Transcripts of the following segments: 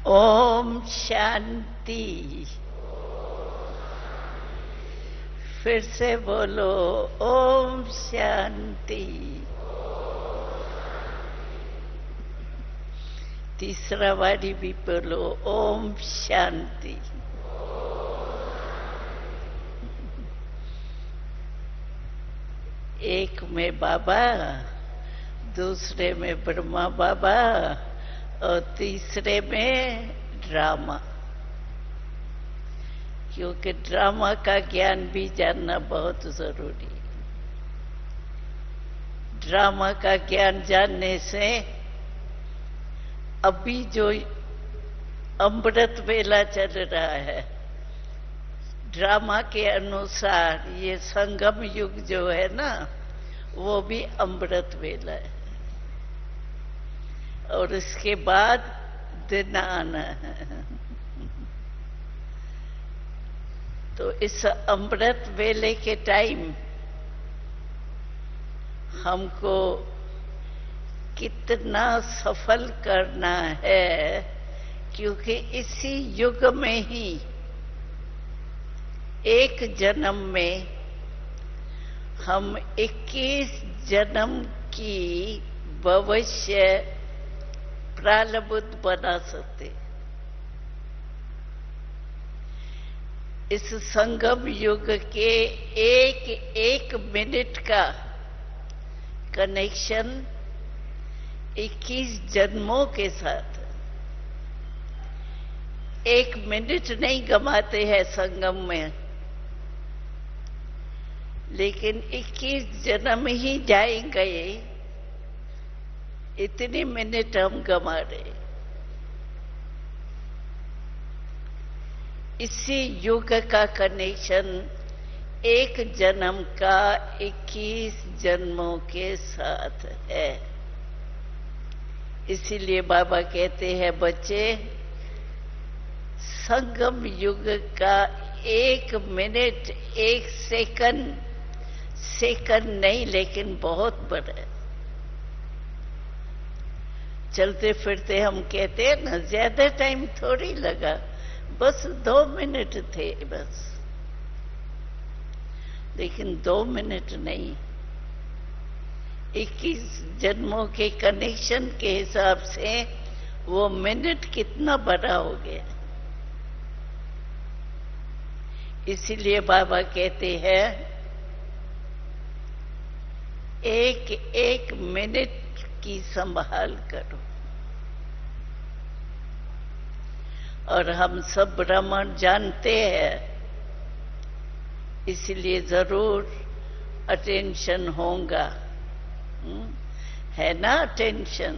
ओम शांति। फिर से बोलो ओम शांति। तीसरा बारी भी बोलो ओम शांति। एक में बाबा, दूसरे में ब्रह्मा बाबा और तीसरे में ड्रामा। क्योंकि ड्रामा का ज्ञान भी जानना बहुत जरूरी है। ड्रामा का ज्ञान जानने से अभी जो अमृत वेला चल रहा है, ड्रामा के अनुसार ये संगम युग जो है ना, वो भी अमृत वेला है। और इसके बाद दिन आना है। तो इस अमृत वेले के टाइम हमको कितना सफल करना है, क्योंकि इसी युग में ही एक जन्म में हम 21 जन्म की भविष्य प्रारब्ध बना सकते। इस संगम युग के एक एक मिनट का कनेक्शन 21 जन्मों के साथ। एक मिनट नहीं गमाते हैं संगम में, लेकिन 21 जन्म ही जाएंगे, इतने मिनट हम गमा रहे। इसी युग का कनेक्शन एक जन्म का 21 जन्मों के साथ है। इसीलिए बाबा कहते हैं, बच्चे, संगम युग का एक मिनट, एक सेकंड, सेकंड नहीं लेकिन बहुत बड़ा है। चलते फिरते हम कहते हैं ना, ज्यादा टाइम थोड़ी लगा, बस 2 मिनट थे बस। लेकिन 2 मिनट नहीं, 21 जन्मों के कनेक्शन के हिसाब से वो मिनट कितना बड़ा हो गया। इसीलिए बाबा कहते हैं, एक एक मिनट की संभाल करो। और हम सब ब्राह्मण जानते हैं, इसलिए जरूर अटेंशन होगा, है ना अटेंशन।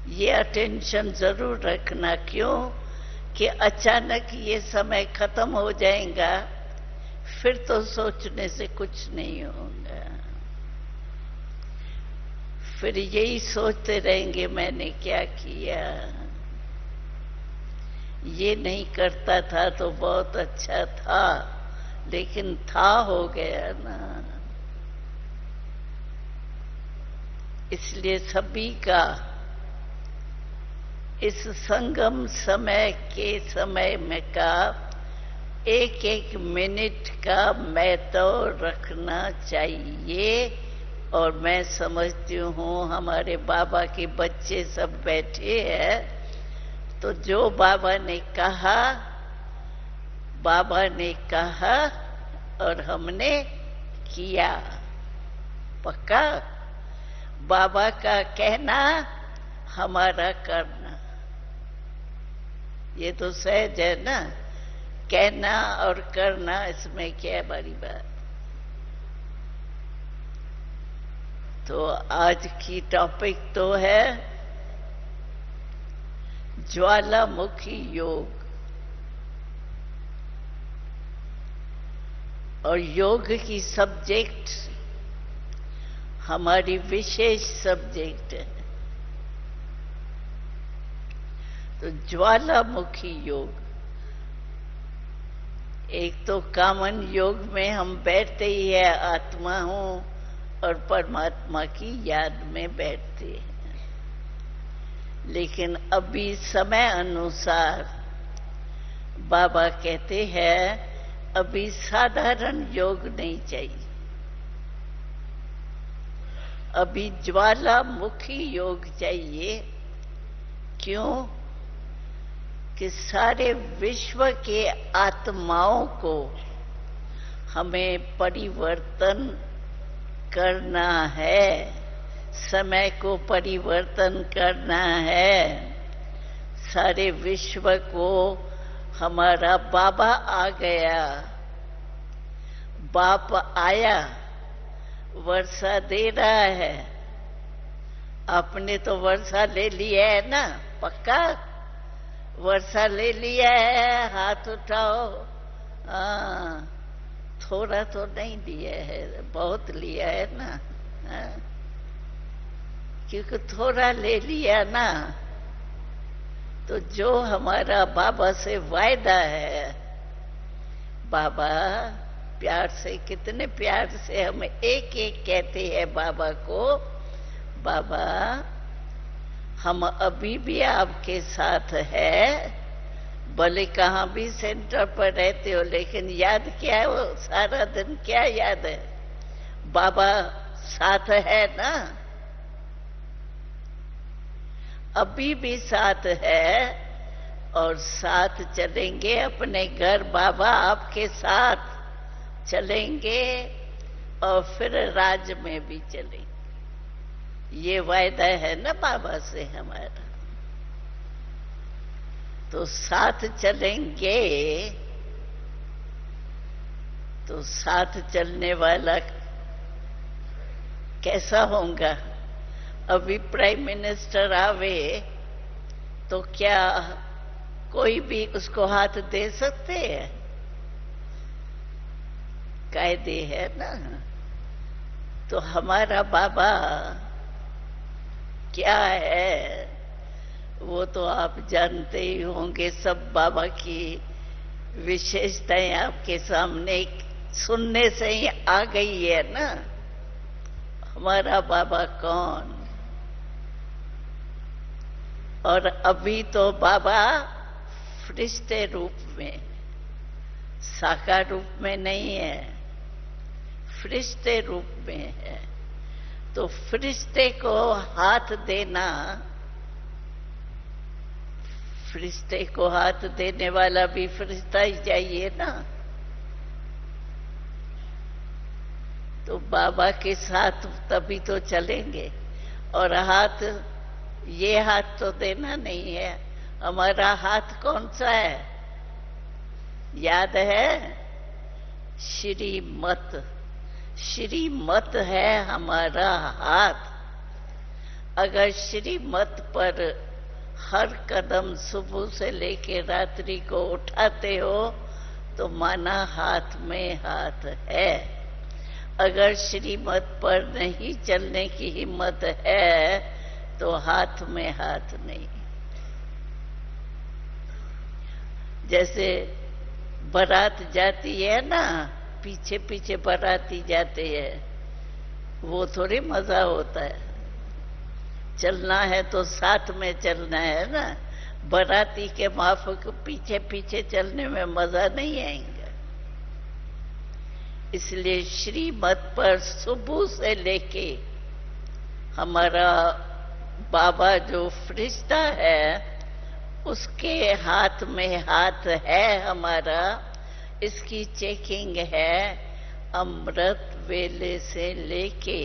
ये अटेंशन जरूर रखना। क्यों कि अचानक ये समय खत्म हो जाएगा, फिर तो सोचने से कुछ नहीं होगा। फिर यही सोचते रहेंगे, मैंने क्या किया, ये नहीं करता था तो बहुत अच्छा था, लेकिन था हो गया ना। इसलिए सभी का इस संगम समय के समय में का एक एक मिनट का महत्व रखना चाहिए। और मैं समझती हूँ हमारे बाबा के बच्चे सब बैठे हैं, तो जो बाबा ने कहा और हमने किया। पक्का बाबा का कहना, हमारा करना, ये तो सहज है ना। कहना और करना, इसमें क्या बड़ी बात। तो आज की टॉपिक तो है ज्वालामुखी योग। और योग की सब्जेक्ट हमारी विशेष सब्जेक्ट है। तो ज्वालामुखी योग, एक तो कामन योग में हम बैठते ही है, आत्मा हूं और परमात्मा की याद में बैठते हैं। लेकिन अभी समय अनुसार बाबा कहते हैं अभी साधारण योग नहीं चाहिए, अभी ज्वालामुखी योग चाहिए। क्यों? कि सारे विश्व के आत्माओं को हमें परिवर्तन करना है, समय को परिवर्तन करना है। सारे विश्व को हमारा बाबा आ गया, बाप आया, वर्षा दे रहा है। आपने तो वर्षा ले लिया है ना, पक्का वर्षा ले लिया है, हाथ उठाओ। थोड़ा तो नहीं लिया है, बहुत लिया है ना। क्योंकि थोड़ा ले लिया ना, तो जो हमारा बाबा से वायदा है, बाबा प्यार से, कितने प्यार से हम एक एक कहते हैं बाबा को, बाबा हम अभी भी आपके साथ है, भले कहाँ भी सेंटर पर रहते हो, लेकिन याद क्या है? वो सारा दिन क्या याद है? बाबा साथ है ना, अभी भी साथ है और साथ चलेंगे अपने घर। बाबा आपके साथ चलेंगे और फिर राज में भी चलेंगे। ये वायदा है ना बाबा से हमारा। तो साथ चलेंगे, तो साथ चलने वाला कैसा होगा? अभी प्राइम मिनिस्टर आवे तो क्या कोई भी उसको हाथ दे सकते हैं? कायदे है ना। तो हमारा बाबा क्या है वो तो आप जानते ही होंगे। सब बाबा की विशेषताएं आपके सामने सुनने से ही आ गई है ना। हमारा बाबा कौन? और अभी तो बाबा फरिश्ते रूप में, साकार रूप में नहीं है, फरिश्ते रूप में है। तो फरिश्ते को हाथ देना, फरिश्ते को हाथ देने वाला भी फरिश्ता ही चाहिए ना। तो बाबा के साथ तभी तो चलेंगे। और हाथ, ये हाथ तो देना नहीं है। हमारा हाथ कौन सा है? याद है? श्रीमत, श्रीमत है हमारा हाथ। अगर श्रीमत पर हर कदम सुबह से लेके रात्रि को उठाते हो तो माना हाथ में हाथ है। अगर श्रीमत पर नहीं चलने की हिम्मत है तो हाथ में हाथ नहीं। जैसे बारात जाती है ना, पीछे पीछे बाराती जाते हैं, वो थोड़ी मजा होता है। चलना है तो साथ में चलना है ना। बाराती के माफक पीछे पीछे चलने में मजा नहीं आएगा। इसलिए श्रीमत पर सुबह से लेके हमारा बाबा जो फरिश्ता है उसके हाथ में हाथ है हमारा। इसकी चेकिंग है अमृत वेले से लेके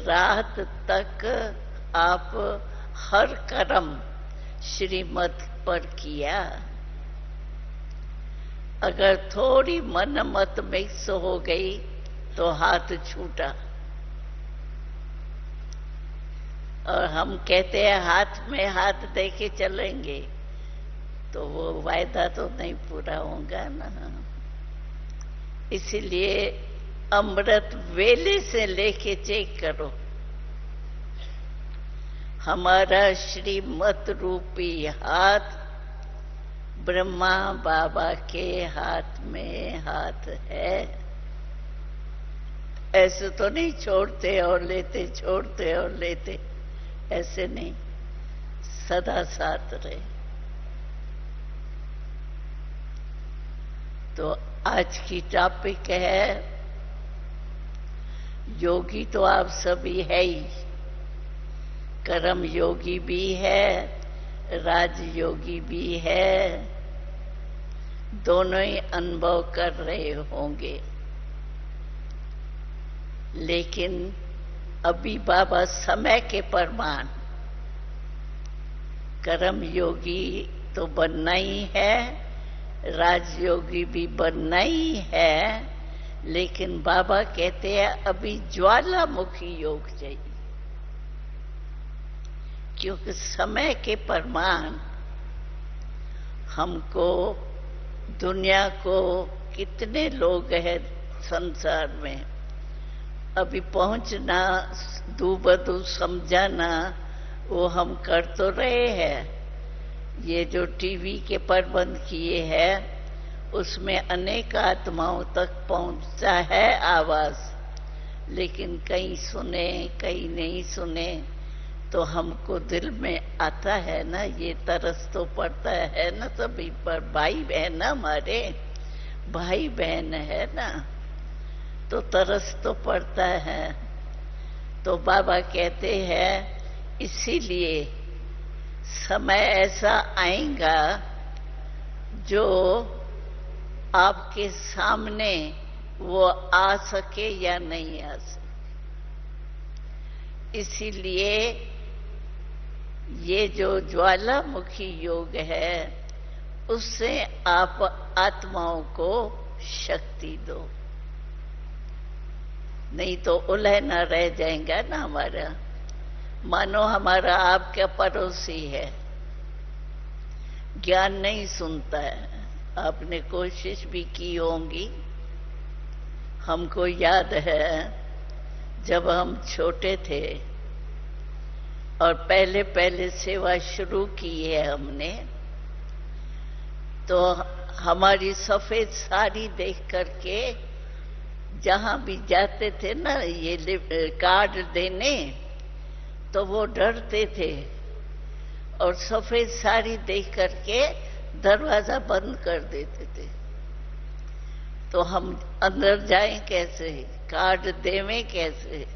रात तक। आप हर कर्म श्रीमत पर किया। अगर थोड़ी मन मत मिक्स हो गई तो हाथ छूटा। और हम कहते हैं हाथ में हाथ दे के चलेंगे, तो वो वायदा तो नहीं पूरा होगा ना। इसलिए अमृत वेले से लेके चेक करो। हमारा श्रीमत रूपी हाथ ब्रह्मा बाबा के हाथ में हाथ है। ऐसे तो नहीं छोड़ते और लेते, छोड़ते और लेते, ऐसे नहीं। सदा साथ रहे। तो आज की टॉपिक है, योगी तो आप सभी है ही, कर्म योगी भी है, राजयोगी भी है, दोनों ही अनुभव कर रहे होंगे। लेकिन अभी बाबा समय के प्रमाण, कर्म योगी तो बनना ही है, राजयोगी भी बनना ही है, लेकिन बाबा कहते हैं अभी ज्वालामुखी योग चाहिए। क्योंकि समय के प्रमाण हमको, दुनिया को, कितने लोग हैं संसार में, अभी पहुंचना, दूबदू समझाना, वो हम कर तो रहे हैं। ये जो टीवी के प्रबंध किए हैं उसमें अनेक आत्माओं तक पहुंचता है आवाज, लेकिन कहीं सुने कहीं नहीं सुने, तो हमको दिल में आता है ना, ये तरस तो पड़ता है ना सभी पर। भाई बहन हमारे, भाई बहन है ना, तो तरस तो पड़ता है। तो बाबा कहते हैं इसीलिए समय ऐसा आएगा जो आपके सामने वो आ सके या नहीं आ सके। इसीलिए ये जो ज्वालामुखी योग है, उससे आप आत्माओं को शक्ति दो, नहीं तो उलझना रह जाएगा ना हमारा। मानो हमारा आपका पड़ोसी है, ज्ञान नहीं सुनता है। आपने कोशिश भी की होंगी। हमको याद है जब हम छोटे थे और पहले पहले सेवा शुरू की है हमने, तो हमारी सफेद साड़ी देख करके जहां भी जाते थे ना ये कार्ड देने, तो वो डरते थे और सफेद साड़ी देख करके दरवाजा बंद कर देते थे। तो हम अंदर जाएं कैसे, कार्ड देवें कैसे?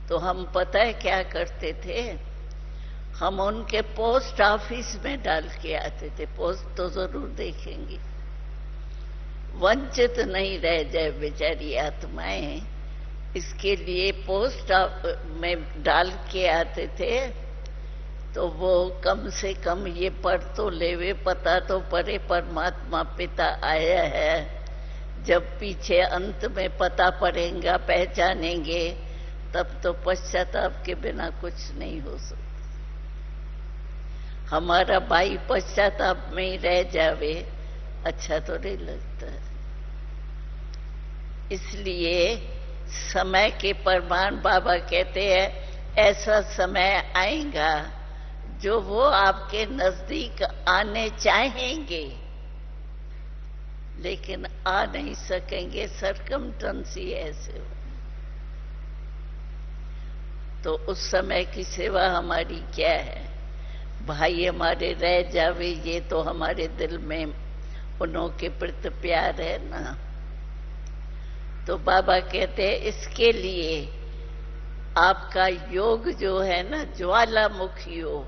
तो हम पता है क्या करते थे, हम उनके पोस्ट ऑफिस में डाल के आते थे। पोस्ट तो जरूर देखेंगे, वंचित नहीं रह जाए बेचारी आत्माएं, इसके लिए पोस्ट में डाल के आते थे। तो वो कम से कम ये पढ़ तो लेवे, पता तो पड़े परमात्मा पिता आया है। जब पीछे अंत में पता पड़ेगा, पहचानेंगे, तब तो पश्चाताप के बिना कुछ नहीं हो सकता। हमारा भाई पश्चाताप में ही रह जावे, अच्छा तो नहीं लगता। इसलिए समय के प्रमाण बाबा कहते हैं ऐसा समय आएगा जो वो आपके नजदीक आने चाहेंगे लेकिन आ नहीं सकेंगे, सरकमस्टेंसी ऐसे हो। तो उस समय की सेवा हमारी क्या है? भाई हमारे रह जावे, ये तो हमारे दिल में उन्हों के प्रति प्यार है ना। तो बाबा कहते हैं इसके लिए आपका योग जो है ना, ज्वालामुखी हो।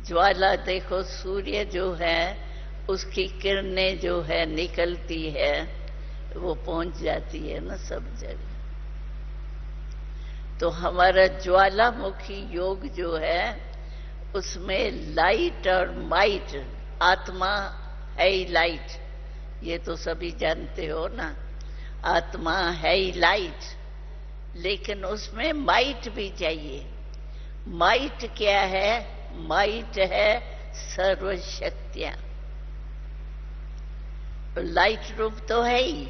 ज्वाला देखो, सूर्य जो है उसकी किरणें जो है निकलती है, वो पहुंच जाती है ना सब जगह। तो हमारा ज्वालामुखी योग जो है उसमें लाइट और माइट, आत्मा है ही लाइट, ये तो सभी जानते हो ना। आत्मा है ही लाइट, लेकिन उसमें माइट भी चाहिए। माइट क्या है? माइट है सर्वशक्तियां। लाइट रूप तो है ही,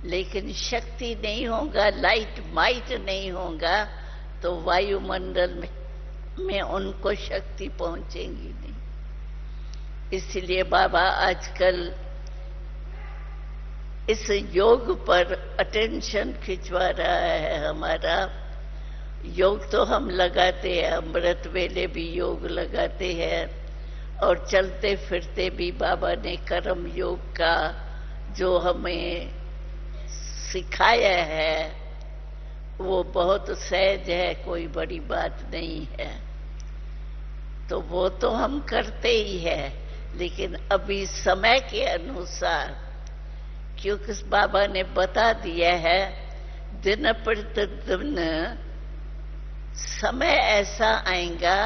लेकिन शक्ति नहीं होगा, लाइट माइट नहीं होगा, तो वायुमंडल में उनको शक्ति पहुंचेगी नहीं। इसलिए बाबा आजकल इस योग पर अटेंशन खिंचवा रहा है हमारा। योग तो हम लगाते हैं, अमृत वेले भी योग लगाते हैं, और चलते फिरते भी बाबा ने कर्म योग का जो हमें सिखाया है वो बहुत सहज है, कोई बड़ी बात नहीं है। तो वो तो हम करते ही है, लेकिन अभी समय के अनुसार, क्योंकि बाबा ने बता दिया है दिन प्रतिदिन समय ऐसा आएगा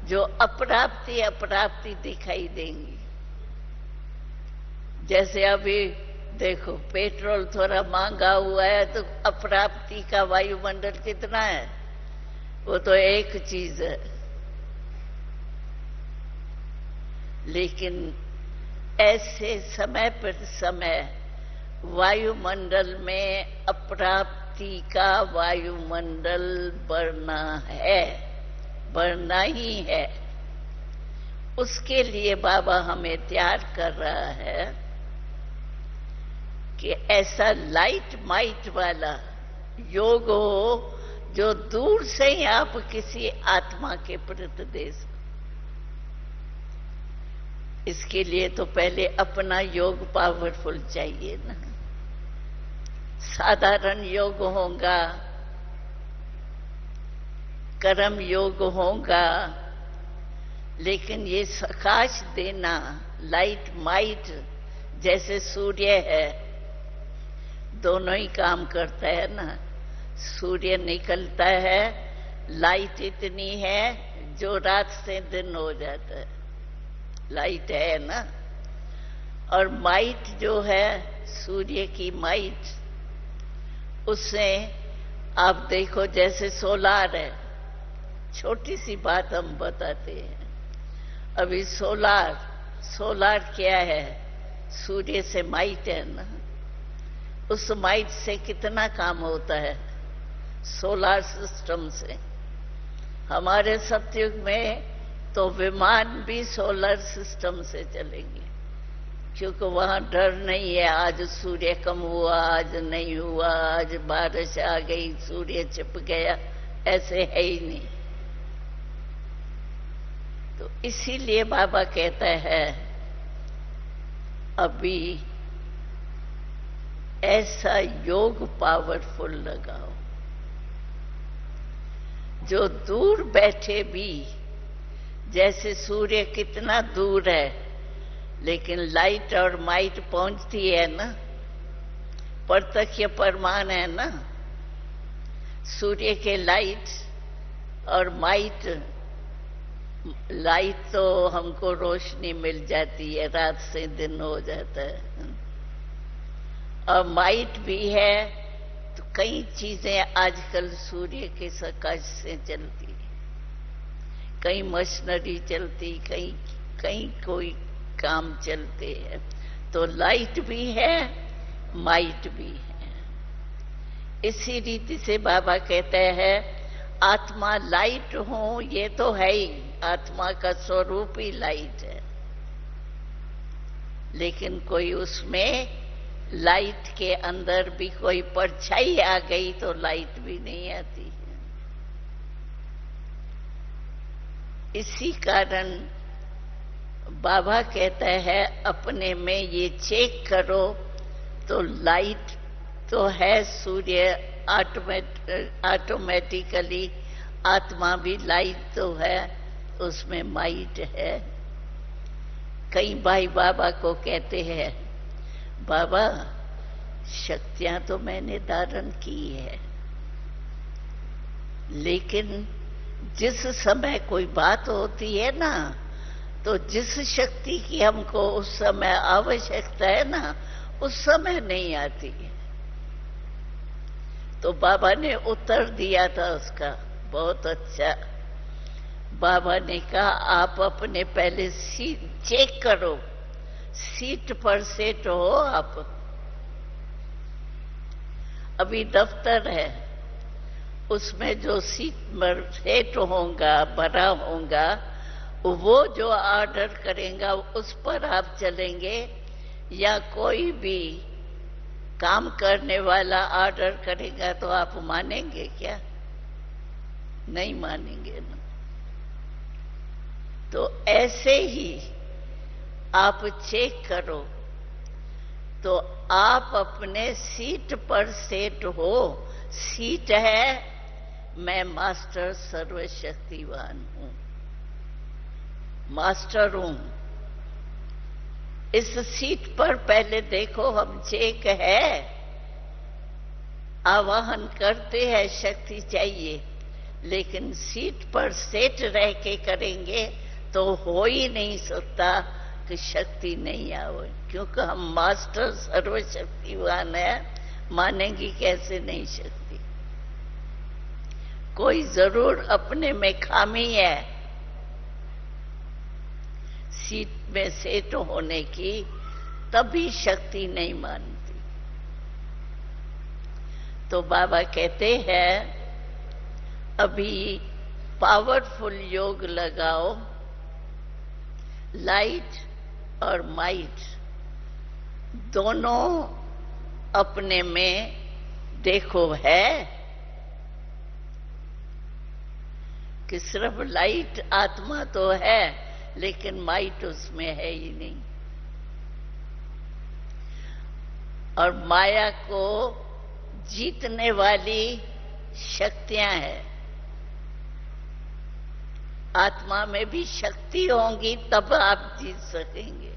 जो अप्राप्ति अप्राप्ति दिखाई देंगी। जैसे अभी देखो पेट्रोल थोड़ा महंगा हुआ है तो अप्राप्ति का वायुमंडल कितना है, वो तो एक चीज है। लेकिन ऐसे समय पर समय वायुमंडल में अप्राप्ति का वायुमंडल बढ़ना है, बढ़ना ही है। उसके लिए बाबा हमें तैयार कर रहा है कि ऐसा लाइट माइट वाला योग हो जो दूर से ही आप किसी आत्मा के प्रति दे सको। इसके लिए तो पहले अपना योग पावरफुल चाहिए ना। साधारण योग होगा, कर्म योग होगा, लेकिन ये प्रकाश देना लाइट माइट जैसे सूर्य है, दोनों ही काम करता है ना। सूर्य निकलता है, लाइट इतनी है जो रात से दिन हो जाता है, लाइट है ना। और माइट जो है सूर्य की माइट, उससे आप देखो जैसे सोलार है, छोटी सी बात हम बताते हैं। अभी सोलार क्या है, सूर्य से माइट है ना, उस माइट से कितना काम होता है, सोलार सिस्टम से। हमारे सतयुग में तो विमान भी सोलर सिस्टम से चलेंगे, क्योंकि वहां डर नहीं है आज सूर्य कम हुआ, आज नहीं हुआ, आज बारिश आ गई, सूर्य छिप गया, ऐसे है ही नहीं। तो इसीलिए बाबा कहता है अभी ऐसा योग पावरफुल लगाओ जो दूर बैठे भी, जैसे सूर्य कितना दूर है लेकिन लाइट और माइट पहुंचती है ना, प्रत्यक्ष प्रमाण है ना। सूर्य के लाइट और माइट, लाइट तो हमको रोशनी मिल जाती है, रात से दिन हो जाता है, और माइट भी है। तो कई चीजें आजकल सूर्य के प्रकाश से चलती है, कई मशीनरी चलती, कई कोई काम चलते हैं। तो लाइट भी है, माइट भी है। इसी रीति से बाबा कहते हैं आत्मा लाइट हो, ये तो है ही, आत्मा का स्वरूप ही लाइट है। लेकिन कोई उसमें लाइट के अंदर भी कोई परछाई आ गई तो लाइट भी नहीं आती है। इसी कारण बाबा कहता है अपने में ये चेक करो, तो लाइट तो है, सूर्य ऑटोमेटिकली, आत्मा भी लाइट तो है, उसमें माइट है। कई भाई बाबा को कहते हैं बाबा शक्तियां तो मैंने धारण की है, लेकिन जिस समय कोई बात होती है ना, तो जिस शक्ति की हमको उस समय आवश्यकता है ना, उस समय नहीं आती है। तो बाबा ने उत्तर दिया था उसका बहुत अच्छा। बाबा ने कहा आप अपने पहले चेक करो, सीट पर सेट हो आप। अभी दफ्तर है, उसमें जो सीट पर सेट होगा, भरा होगा, वो जो ऑर्डर करेगा उस पर आप चलेंगे, या कोई भी काम करने वाला ऑर्डर करेगा तो आप मानेंगे क्या? नहीं मानेंगे ना। तो ऐसे ही आप चेक करो तो आप अपने सीट पर सेट हो। सीट है मैं मास्टर सर्वशक्तिवान हूं, मास्टर हूं। इस सीट पर पहले देखो हम चेक है, आवाहन करते हैं शक्ति चाहिए, लेकिन सीट पर सेट रह के करेंगे तो हो ही नहीं सकता कि शक्ति नहीं आवे, क्योंकि हम मास्टर सर्वशक्तिवान है, मानेंगी कैसे नहीं शक्ति। कोई जरूर अपने में खामी है सीट में सेट होने की, तभी शक्ति नहीं मानती। तो बाबा कहते हैं अभी पावरफुल योग लगाओ, लाइट और माइट दोनों अपने में देखो है कि सिर्फ लाइट आत्मा तो है लेकिन माइट उसमें है ही नहीं। और माया को जीतने वाली शक्तियां हैं। आत्मा में भी शक्ति होंगी तब आप जीत सकेंगे।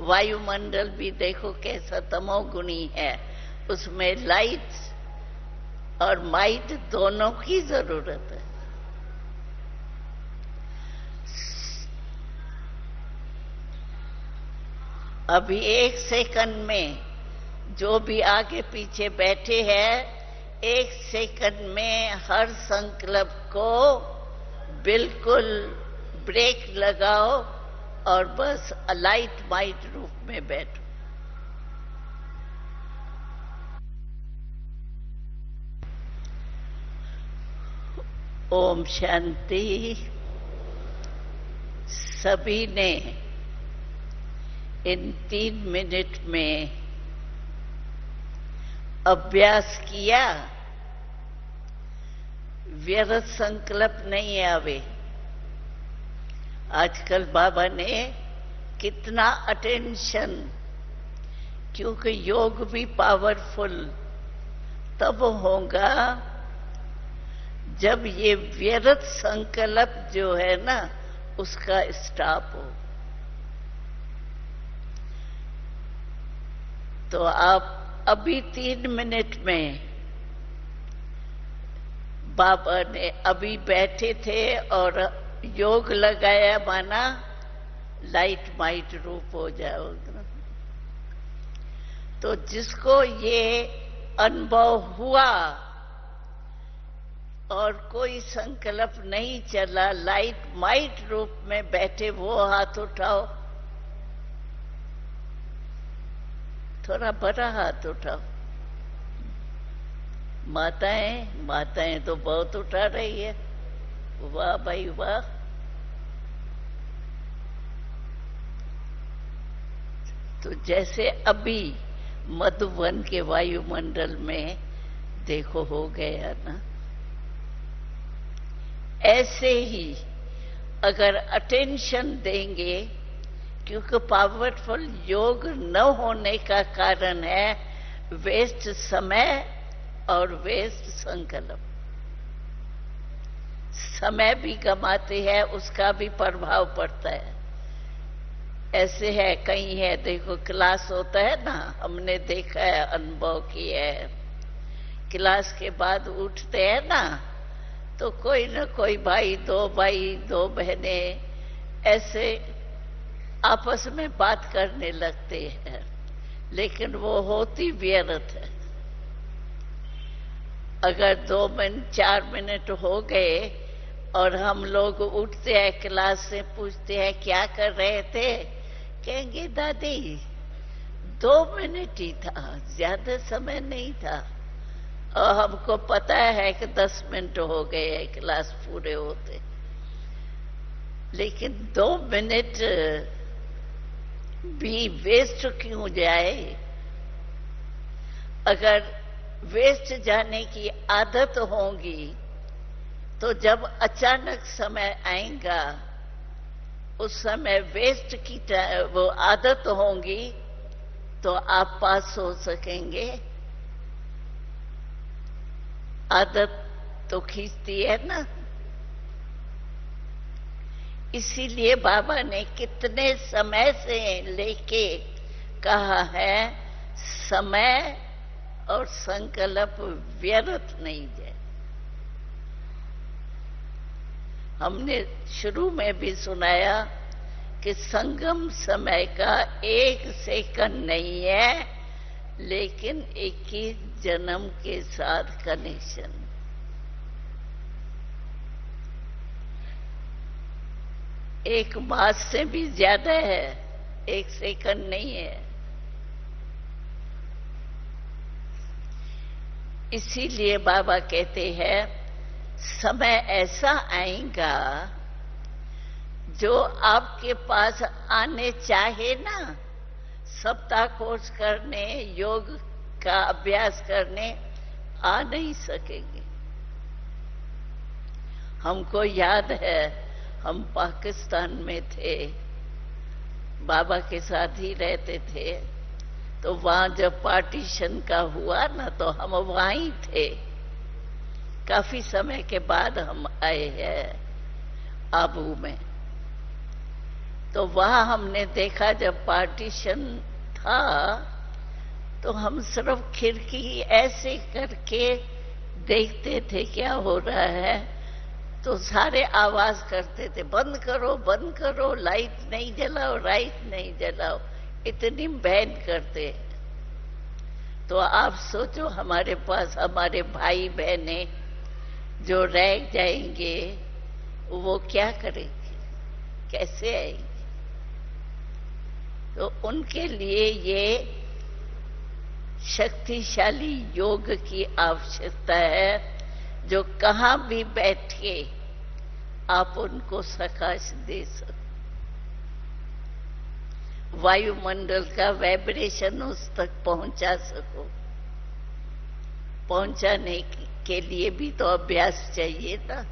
वायुमंडल भी देखो कैसा तमोगुणी है, उसमें लाइट और माइट दोनों की जरूरत है। अभी 1 सेकंड में जो भी आगे पीछे बैठे हैं, 1 सेकंड में हर संकल्प को बिल्कुल ब्रेक लगाओ और बस लाइट माइट रूप में बैठो। ओम शांति। सभी ने इन 3 मिनट में अभ्यास किया, व्यर्थ संकल्प नहीं आवे। आजकल बाबा ने कितना अटेंशन, क्योंकि योग भी पावरफुल तब होगा जब ये व्यर्थ संकल्प जो है ना उसका स्टॉप हो। तो आप अभी 3 मिनट में बाबा ने अभी बैठे थे और योग लगाया, माना लाइट माइट रूप हो जाओगे। तो जिसको ये अनुभव हुआ और कोई संकल्प नहीं चला, लाइट माइट रूप में बैठे, वो हाथ उठाओ। थोड़ा बड़ा हाथ उठाओ। माताएं तो बहुत उठा रही है। वाह भाई वाह। तो जैसे अभी मधुबन के वायुमंडल में देखो हो गया ना, ऐसे ही अगर अटेंशन देंगे, क्योंकि पावरफुल योग न होने का कारण है वेस्ट समय और वेस्ट संकल्प। समय भी गमाते हैं, उसका भी प्रभाव पड़ता है। ऐसे है, कहीं है, देखो क्लास होता है ना, हमने देखा है, अनुभव किया है। क्लास के बाद उठते हैं ना, तो कोई न कोई भाई दो बहनें ऐसे आपस में बात करने लगते हैं, लेकिन वो होती व्यर्थ है। अगर 2 मिनट 4 मिनट हो गए और हम लोग उठते हैं क्लास से, पूछते हैं क्या कर रहे थे, कहेंगे दादी 2 मिनट ही था, ज्यादा समय नहीं था। और हमको पता है कि 10 मिनट हो गए क्लास पूरे होते, लेकिन 2 मिनट भी वेस्ट क्यों जाए। अगर वेस्ट जाने की आदत होगी, तो जब अचानक समय आएगा, उस समय वेस्ट की वो आदत होंगी, तो आप पास हो सकेंगे। आदत तो खींचती है ना। इसीलिए बाबा ने कितने समय से लेके कहा है, समय और संकल्प व्यर्थ नहीं जाए। हमने शुरू में भी सुनाया कि संगम समय का 1 सेकंड नहीं है, लेकिन 21 जन्म के साथ कनेक्शन। एक मास से भी ज्यादा है, 1 सेकंड नहीं है। इसीलिए बाबा कहते हैं, समय ऐसा आएगा जो आपके पास आने चाहे ना, सप्ताह कोर्स करने, योग का अभ्यास करने आ नहीं सकेंगे। हमको याद है, हम पाकिस्तान में थे, बाबा के साथ ही रहते थे, तो वहां जब पार्टीशन का हुआ ना, तो हम वहां ही थे। काफी समय के बाद हम आए हैं आबू में। तो वहां हमने देखा, जब पार्टीशन था, तो हम सिर्फ खिड़की ऐसे करके देखते थे क्या हो रहा है। तो सारे आवाज करते थे, बंद करो, बंद करो, लाइट नहीं जलाओ, लाइट नहीं जलाओ, इतनी बैन करते। तो आप सोचो, हमारे पास हमारे भाई बहने जो रह जाएंगे, वो क्या करेंगे, कैसे आएंगे? तो उनके लिए ये शक्तिशाली योग की आवश्यकता है, जो कहां भी बैठे आप उनको प्रकाश दे सको, वायुमंडल का वाइब्रेशन उस तक पहुंचा सको। पहुंचाने के लिए भी तो अभ्यास चाहिए था,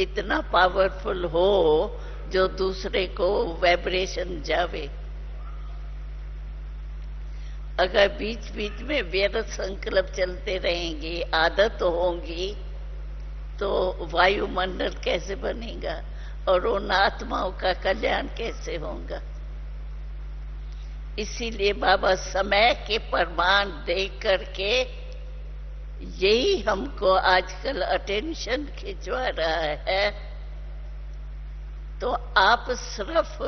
इतना पावरफुल हो जो दूसरे को वाइब्रेशन जावे। अगर बीच बीच में व्यर्थ संकल्प चलते रहेंगे, आदत होंगी, तो वायुमंडल कैसे बनेगा और उन आत्माओं का कल्याण कैसे होगा? इसीलिए बाबा समय के प्रमाण दे करके यही हमको आजकल अटेंशन खिंचवा रहा है। तो आप सिर्फ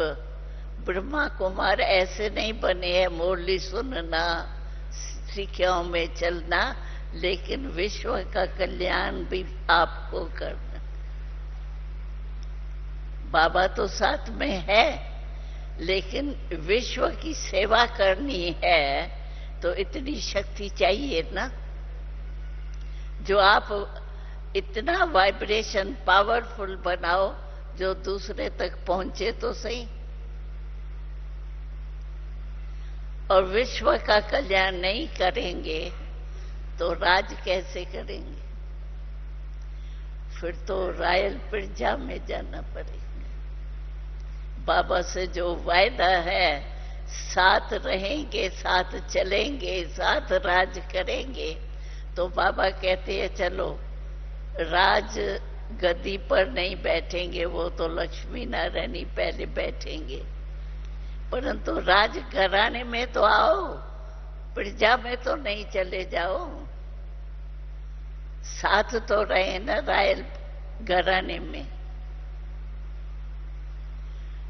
ब्रह्मा कुमार ऐसे नहीं बने हैं, मुरली सुनना, शिक्षाओं में चलना, लेकिन विश्व का कल्याण भी आपको करना। बाबा तो साथ में है, लेकिन विश्व की सेवा करनी है, तो इतनी शक्ति चाहिए ना, जो आप इतना वाइब्रेशन पावरफुल बनाओ जो दूसरे तक पहुंचे तो सही। और विश्व का कल्याण नहीं करेंगे तो राज कैसे करेंगे? फिर तो रॉयल प्रजा में जाना पड़ेगा। बाबा से जो वायदा है, साथ रहेंगे, साथ चलेंगे, साथ राज करेंगे, तो बाबा कहते हैं चलो राज गद्दी पर नहीं बैठेंगे, वो तो लक्ष्मी नारायण ही पहले बैठेंगे, परंतु राज घराने में तो आओ, प्रजा में तो नहीं चले जाओ, साथ तो रहे ना रॉयल घराने में।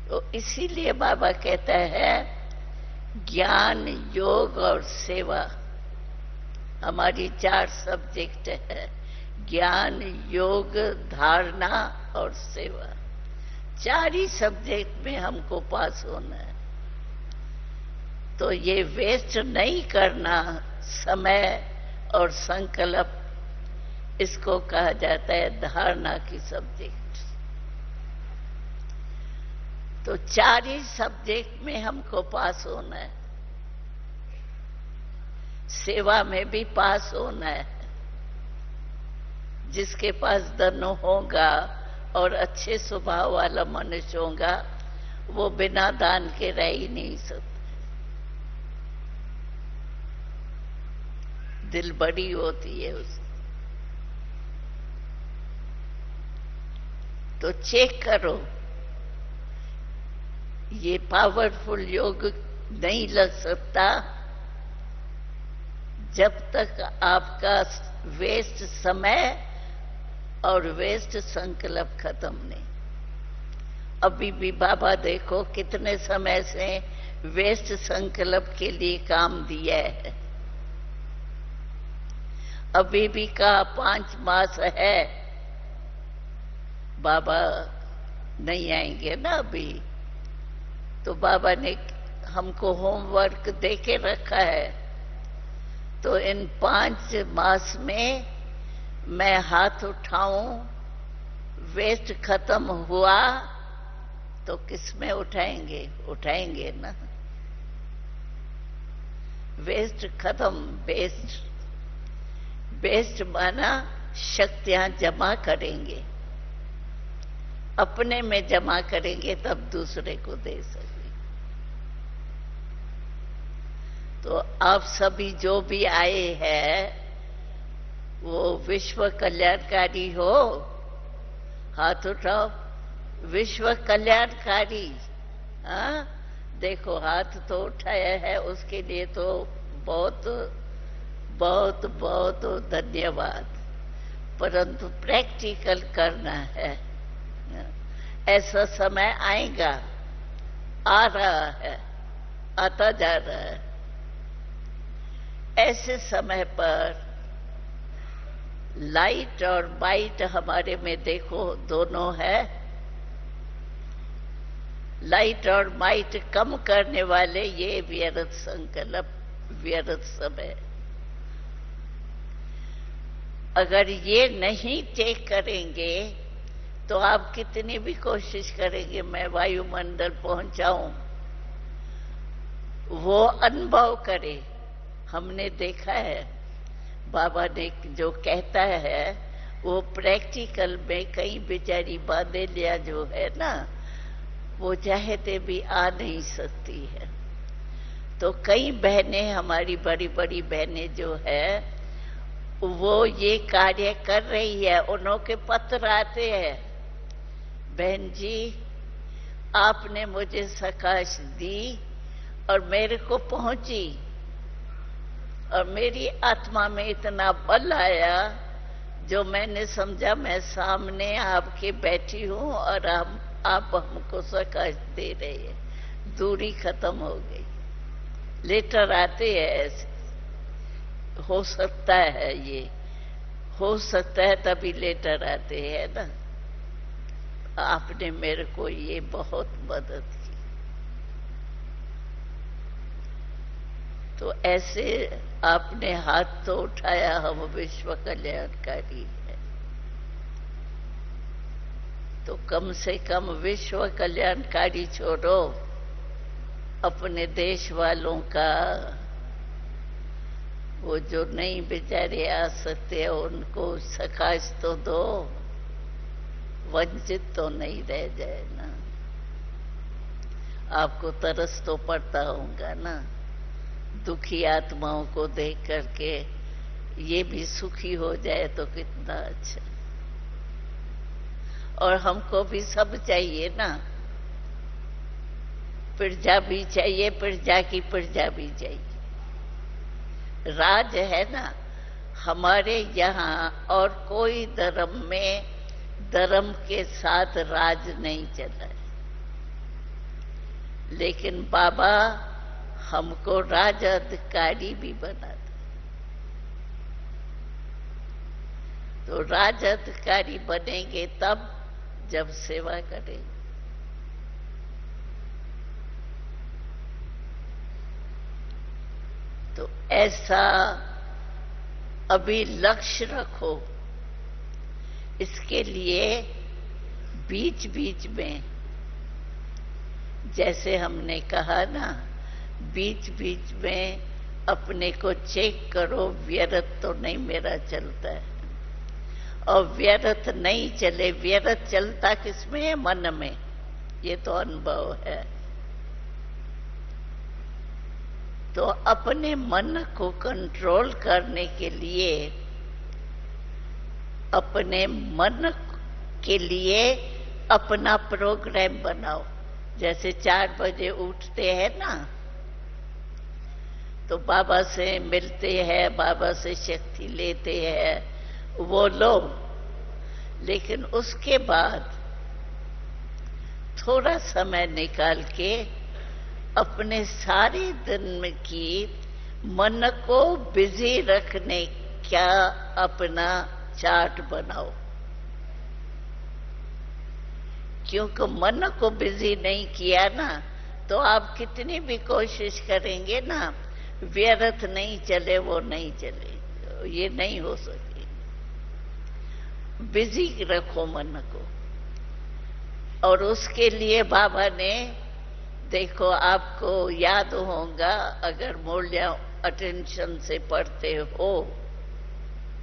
तो इसीलिए बाबा कहता है ज्ञान, योग और सेवा हमारी 4 सब्जेक्ट है। ज्ञान, योग, धारणा और सेवा, 4 ही सब्जेक्ट में हमको पास होना है। तो ये वेस्ट नहीं करना, समय और संकल्प, इसको कहा जाता है धारणा की सब्जेक्ट। तो 4 ही सब्जेक्ट में हमको पास होना है। सेवा में भी पास होना है। जिसके पास धन होगा और अच्छे स्वभाव वाला मनुष्य होगा, वो बिना दान के रह ही नहीं सकता। दिल बड़ी होती है उसकी। तो चेक करो, ये पावरफुल योग नहीं लग सकता जब तक आपका वेस्ट समय और वेस्ट संकल्प खत्म नहीं। अभी भी बाबा देखो कितने समय से वेस्ट संकल्प के लिए काम दिया है। अभी भी कहा 5 मास है, बाबा नहीं आएंगे ना अभी। तो बाबा ने हमको होमवर्क दे के रखा है। तो इन 5 मास में मैं हाथ उठाऊं, वेस्ट खत्म हुआ तो किसमें उठाएंगे? उठाएंगे ना। वेस्ट खत्म, बेस्ट माना शक्तियां जमा करेंगे, अपने में जमा करेंगे तब दूसरे को दे सकेंगे। तो आप सभी जो भी आए हैं वो विश्व कल्याणकारी हो, हाथ उठाओ। विश्व कल्याणकारी, हाँ देखो हाथ तो उठाया है, उसके लिए तो बहुत बहुत बहुत धन्यवाद। परंतु प्रैक्टिकल करना है। ऐसा समय आएगा, आ रहा है, आता जा रहा है। ऐसे समय पर लाइट और माइट हमारे में देखो दोनों है। लाइट और माइट कम करने वाले ये व्यर्थ संकल्प, व्यर्थ समय। अगर ये नहीं चेक करेंगे तो आप कितनी भी कोशिश करेंगे मैं वायुमंडल पहुंचाऊं, वो अनुभव करे। हमने देखा है बाबा ने जो कहता है वो प्रैक्टिकल में कई बेचारी बादेलियां जो है ना, वो चाहते भी आ नहीं सकती है। तो कई बहनें, हमारी बड़ी बड़ी बहनें जो है वो ये कार्य कर रही है। उन्हों के पत्र आते हैं, बहन जी आपने मुझे सकाश दी और मेरे को पहुंची, और मेरी आत्मा में इतना बल आया जो मैंने समझा मैं सामने आपके बैठी हूं और आप हमको सकाश दे रहे हैं। दूरी खत्म हो गई। लेटर आते हैं ऐसे। हो सकता है, ये हो सकता है तभी लेटर आते हैं ना। आपने मेरे को ये बहुत मदद की। तो ऐसे आपने हाथ तो उठाया, हम विश्व कल्याणकारी है। तो कम से कम विश्व कल्याणकारी छोड़ो, अपने देश वालों का, वो जो नहीं बेचारे आ सकते उनको सकाश तो दो, वंचित तो नहीं रह जाए ना। आपको तरस तो पड़ता होगा ना, दुखी आत्माओं को देख करके ये भी सुखी हो जाए तो कितना अच्छा। और हमको भी सब चाहिए ना, प्रजा भी चाहिए, प्रजा की प्रजा भी चाहिए। राज है ना हमारे यहाँ, और कोई धर्म में धर्म के साथ राज नहीं चला है। लेकिन बाबा हमको राज अधिकारी भी बनाता। तो राज अधिकारी बनेंगे तब जब सेवा करेंगे। तो ऐसा अभी लक्ष्य रखो। इसके लिए बीच बीच में, जैसे हमने कहा ना, बीच बीच में अपने को चेक करो, व्यर्थ तो नहीं मेरा चलता है। और व्यर्थ नहीं चले, व्यर्थ चलता किसमें है? मन में। ये तो अनुभव है। तो अपने मन को कंट्रोल करने के लिए, अपने मन के लिए अपना प्रोग्राम बनाओ। जैसे 4 बजे उठते हैं ना, तो बाबा से मिलते हैं, बाबा से शक्ति लेते हैं, वो लो। लेकिन उसके बाद थोड़ा समय निकाल के अपने सारे दिन में की मन को बिजी रखने का अपना चार्ट बनाओ। क्योंकि मन को बिजी नहीं किया ना, तो आप कितनी भी कोशिश करेंगे ना, व्यर्थ नहीं चले, वो नहीं चले, ये नहीं हो सके। बिजी रखो मन को। और उसके लिए बाबा ने, देखो आपको याद होगा, अगर मुरलियां अटेंशन से पढ़ते हो,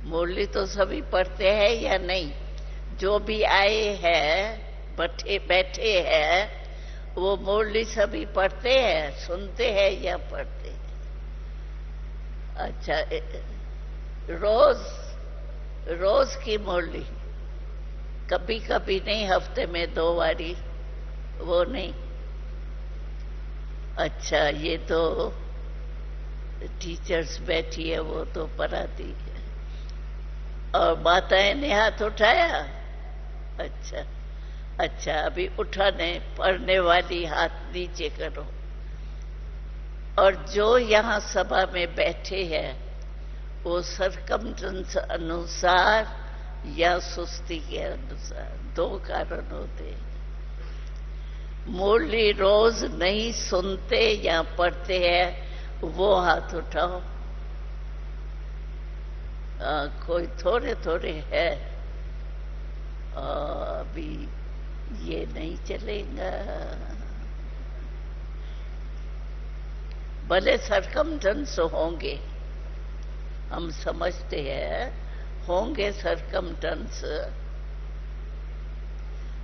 मुरली तो सभी पढ़ते हैं या नहीं, जो भी आए हैं बैठे हैं, वो मुरली सभी पढ़ते हैं, सुनते हैं या पढ़ते हैं? अच्छा, रोज की मुरली, कभी कभी नहीं, हफ्ते में 2 बारी, वो नहीं। अच्छा, ये तो टीचर्स बैठी है, वो तो पढ़ाती है। और माताएं ने हाथ उठाया? अच्छा अच्छा, अभी उठाने पढ़ने वाली हाथ नीचे करो। और जो यहाँ सभा में बैठे हैं, वो सरकमस्टेंस अनुसार या सुस्ती के अनुसार, 2 कारण होते हैं। मुरली रोज नहीं सुनते या पढ़ते हैं, वो हाथ उठाओ। कोई थोड़े थोड़े है, अभी ये नहीं चलेगा। भले सरकमस्टेंस होंगे, हम समझते हैं होंगे सरकमस्टेंस,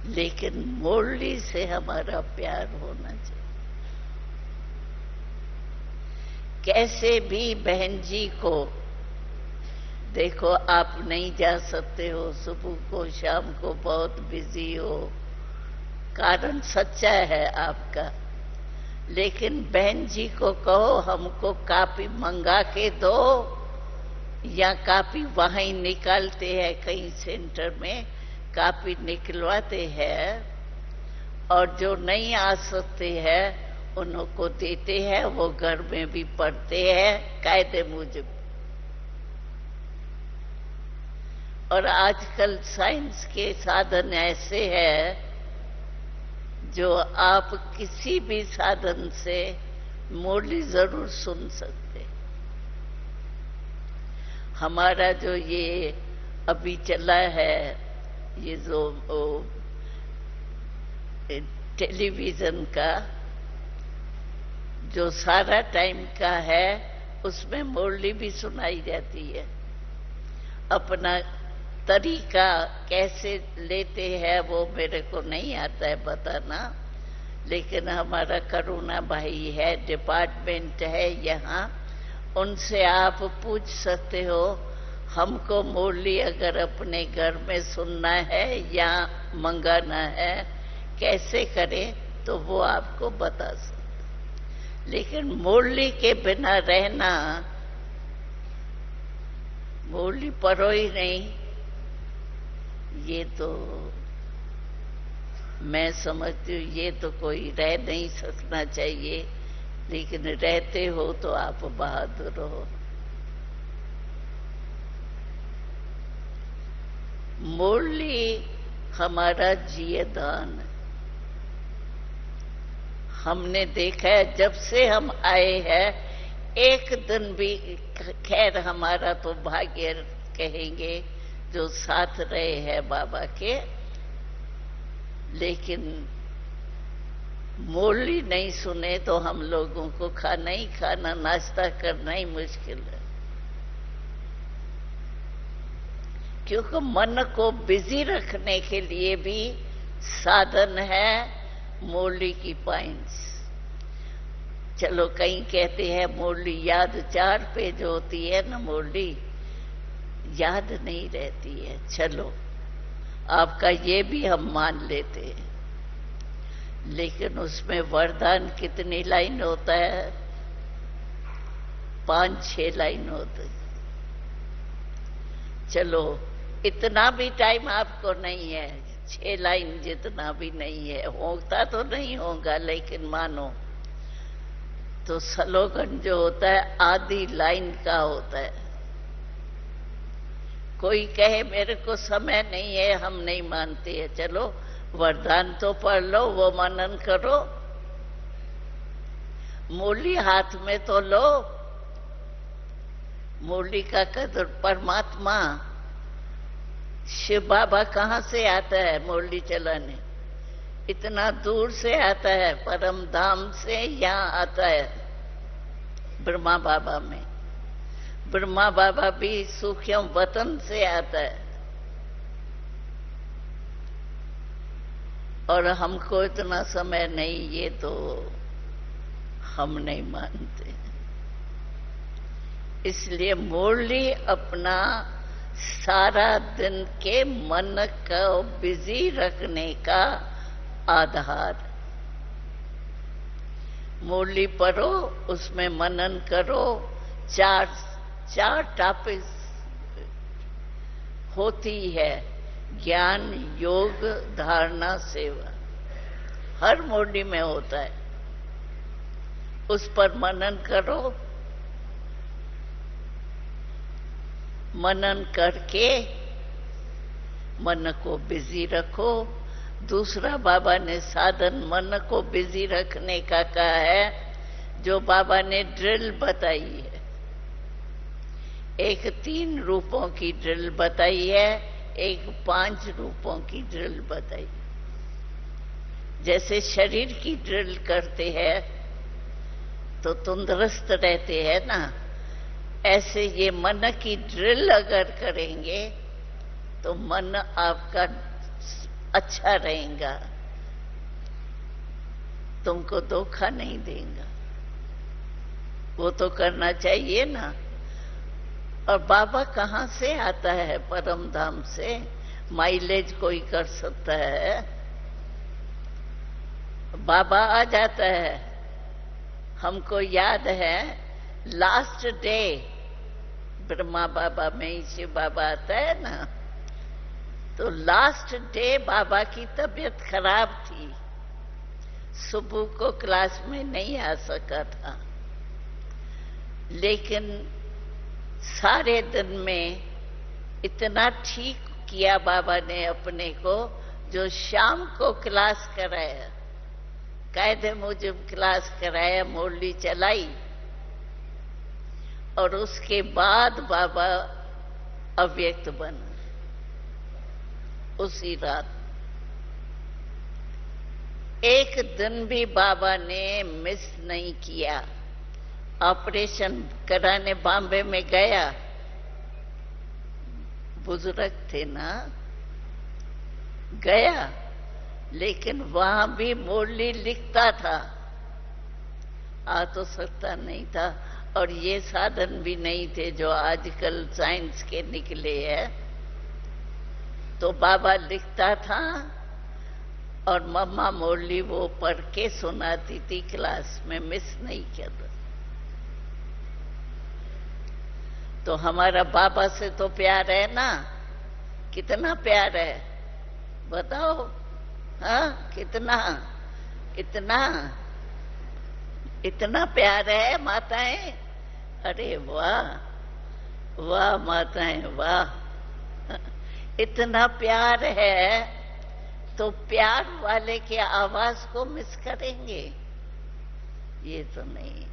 लेकिन मुरली से हमारा प्यार होना चाहिए। कैसे भी बहन जी को देखो, आप नहीं जा सकते हो, सुबह को शाम को बहुत बिजी हो, कारण सच्चा है आपका, लेकिन बहन जी को कहो हमको कापी मंगा के दो, या कापी वहां ही निकालते हैं, कहीं सेंटर में कापी निकलवाते हैं, और जो नहीं आ सकते हैं उनको देते हैं, वो घर में भी पढ़ते हैं कायदे मुजब। और आजकल साइंस के साधन ऐसे हैं जो आप किसी भी साधन से मुरली जरूर सुन सकते। हमारा जो ये अभी चला है, ये जो टेलीविजन का जो सारा टाइम का है, उसमें मुरली भी सुनाई जाती है। अपना तरीका कैसे लेते हैं वो मेरे को नहीं आता है बताना, लेकिन हमारा करुणा भाई है, डिपार्टमेंट है यहाँ, उनसे आप पूछ सकते हो हमको मुरली अगर अपने घर में सुनना है या मंगाना है, कैसे करें, तो वो आपको बता सकते। लेकिन मुरली के बिना रहना, मुरली पढ़ो ही नहीं, ये तो मैं समझती हूँ ये तो कोई रह नहीं सकना चाहिए। लेकिन रहते हो तो आप बहादुर हो। मुरली हमारा जियेदान। हमने देखा है जब से हम आए हैं, एक दिन भी, खैर हमारा तो भाग्य कहेंगे जो साथ रहे हैं बाबा के, लेकिन मुरली नहीं सुने तो हम लोगों को खाना ही खाना, नाश्ता करना ही मुश्किल है। क्योंकि मन को बिजी रखने के लिए भी साधन है मुरली की पॉइंट्स। चलो कहीं कहते हैं मुरली याद 4 पेज होती है ना, मुरली याद नहीं रहती है। चलो आपका ये भी हम मान लेते हैं, लेकिन उसमें वरदान कितनी लाइन होता है? 5-6 लाइन होते। चलो इतना भी टाइम आपको नहीं है, 6 लाइन जितना भी नहीं है, होता तो नहीं होगा, लेकिन मानो तो स्लोगन जो होता है आधी लाइन का होता है। कोई कहे मेरे को समय नहीं है, हम नहीं मानते हैं, चलो वरदान तो पढ़ लो, वो मनन करो, मुरली हाथ में तो लो। मुरली का कदर परमात्मा शिव बाबा कहां से आता है मुरली चलाने? इतना दूर से आता है, परम धाम से यहां आता है ब्रह्मा बाबा में। ब्रह्मा बाबा भी सूक्ष्म वतन से आता है, और हमको इतना समय नहीं, ये तो हम नहीं मानते। इसलिए मुरली अपना सारा दिन के मन को बिजी रखने का आधार। मुरली पढ़ो, उसमें मनन करो, चार टॉपिक्स होती है, ज्ञान, योग, धारणा, सेवा, हर मुरली में होता है। उस पर मनन करो, मनन करके मन को बिजी रखो। दूसरा बाबा ने साधन मन को बिजी रखने का कहा है, जो बाबा ने ड्रिल बताई है। एक 3 रूपों की ड्रिल बताई है, एक 5 रूपों की ड्रिल बताई। जैसे शरीर की ड्रिल करते हैं तो तंदुरुस्त रहते हैं ना, ऐसे ये मन की ड्रिल अगर करेंगे तो मन आपका अच्छा रहेगा, तुमको धोखा नहीं देगा। वो तो करना चाहिए ना। और बाबा कहां से आता है? परम धाम से। माइलेज कोई कर सकता है? बाबा आ जाता है। हमको याद है लास्ट डे ब्रह्मा बाबा में ही शिव बाबा आता है ना, तो लास्ट डे बाबा की तबीयत खराब थी, सुबह को क्लास में नहीं आ सका था, लेकिन सारे दिन में इतना ठीक किया बाबा ने अपने को, जो शाम को क्लास कराया, कायदे मुजब क्लास कराया, मुरली चलाई, और उसके बाद बाबा अव्यक्त बना उसी रात। एक दिन भी बाबा ने मिस नहीं किया। ऑपरेशन कराने बॉम्बे में गया, बुजुर्ग थे ना, गया, लेकिन वहां भी मुरली लिखता था, आ तो सकता नहीं था। और ये साधन भी नहीं थे जो आजकल साइंस के निकले हैं। तो बाबा लिखता था और मम्मा मुरली वो पढ़ के सुनाती थी क्लास में, मिस नहीं किया था। तो हमारा बाबा से तो प्यार है ना, कितना प्यार है बताओ? हाँ, कितना इतना प्यार है माताएं। अरे वाह वाह माताएं वाह, इतना प्यार है तो प्यार वाले के आवाज को मिस करेंगे? ये तो नहीं,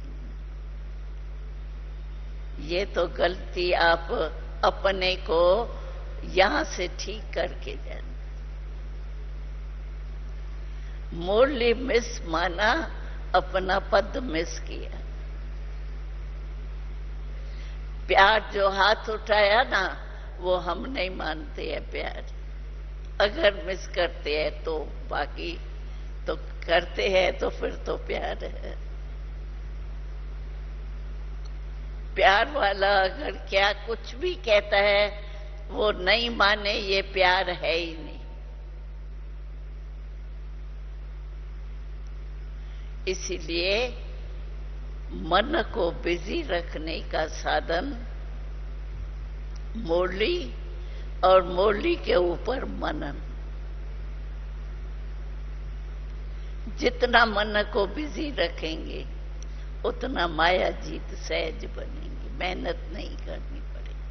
ये तो गलती आप अपने को यहां से ठीक करके जाना। मुरली मिस माना अपना पद मिस किया। प्यार जो हाथ उठाया ना, वो हम नहीं मानते हैं प्यार। अगर मिस करते हैं तो, बाकी तो करते हैं तो फिर तो प्यार है। प्यार वाला अगर क्या कुछ भी कहता है, वो नहीं माने, ये प्यार है ही नहीं। इसीलिए मन को बिजी रखने का साधन मुरली और मुरली के ऊपर मनन। जितना मन को बिजी रखेंगे उतना माया जीत सहज बनेगी, मेहनत नहीं करनी पड़ेगी।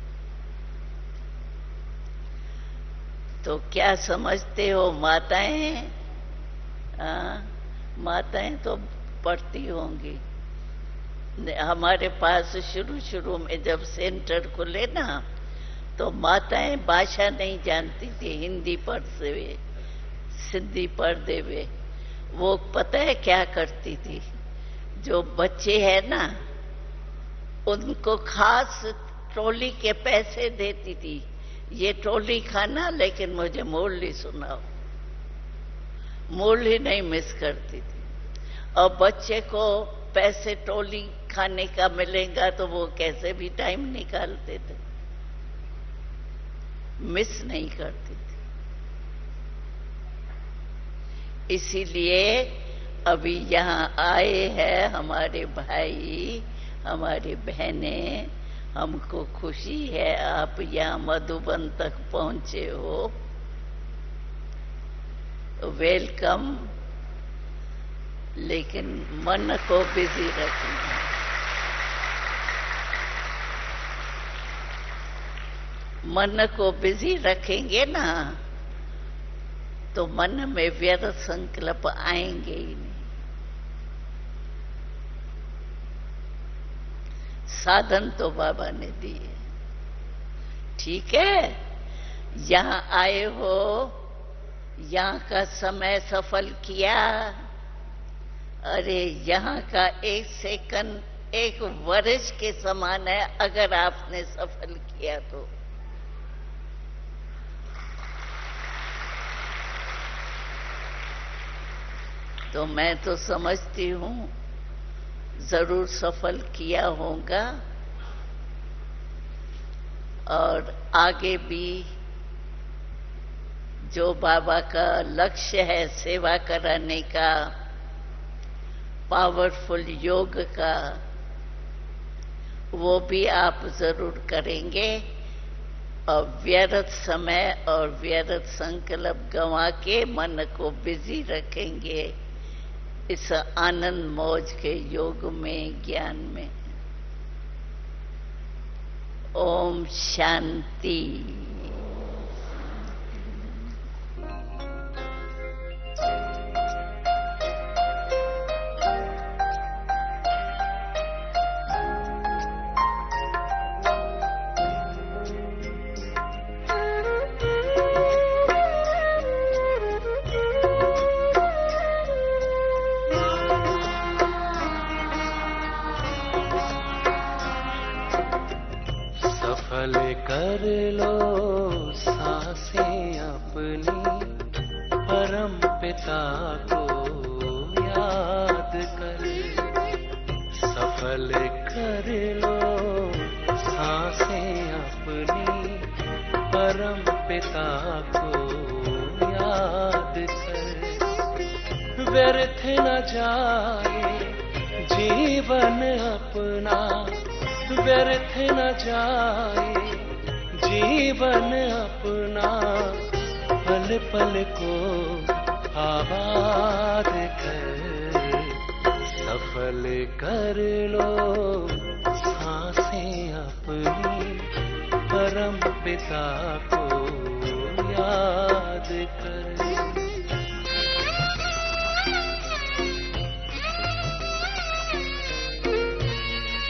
तो क्या समझते हो माताएं? माताएं तो पढ़ती होंगी। हमारे पास शुरू में जब सेंटर खुले ना, तो माताएं भाषा नहीं जानती थी, हिंदी पढ़ते हुए, सिंधी पढ़ते हुए। वो पता है क्या करती थी? जो बच्चे हैं ना, उनको खास ट्रॉली के पैसे देती थी, ये ट्रॉली खाना, लेकिन मुझे मुरली सुनाओ। मुरली नहीं मिस करती थी। और बच्चे को पैसे ट्रॉली खाने का मिलेगा तो वो कैसे भी टाइम निकालते थे, मिस नहीं करती थी। इसीलिए अभी यहाँ आए हैं हमारे भाई, हमारी बहनें, हमको खुशी है आप यहाँ मधुबन तक पहुंचे हो। वेलकम। लेकिन मन को बिजी रखना। मन को बिजी रखेंगे ना, तो मन में व्यर्थ संकल्प आएंगे ही नहीं। साधन तो बाबा ने दिए, ठीक है। यहाँ आए हो, यहाँ का समय सफल किया। अरे यहाँ का एक सेकंड एक वर्ष के समान है, अगर आपने सफल किया तो। तो मैं तो समझती हूँ जरूर सफल किया होगा, और आगे भी जो बाबा का लक्ष्य है सेवा कराने का, पावरफुल योग का, वो भी आप जरूर करेंगे। और व्यर्थ समय और व्यर्थ संकल्प गंवा के मन को बिजी रखेंगे इस आनंद मौज के योग में, ज्ञान में। ओम शांति। सफल कर लो सांसें अपनी, परम पिता को याद कर। सफल कर लो सांसें अपनी, परम पिता को याद कर। व्यर्थ न जाए जीवन अपना, व्यर्थ न जाए जीवन अपना। पल पल को आबाद कर। सफल कर लो सांसें अपनी, परम पिता को याद कर।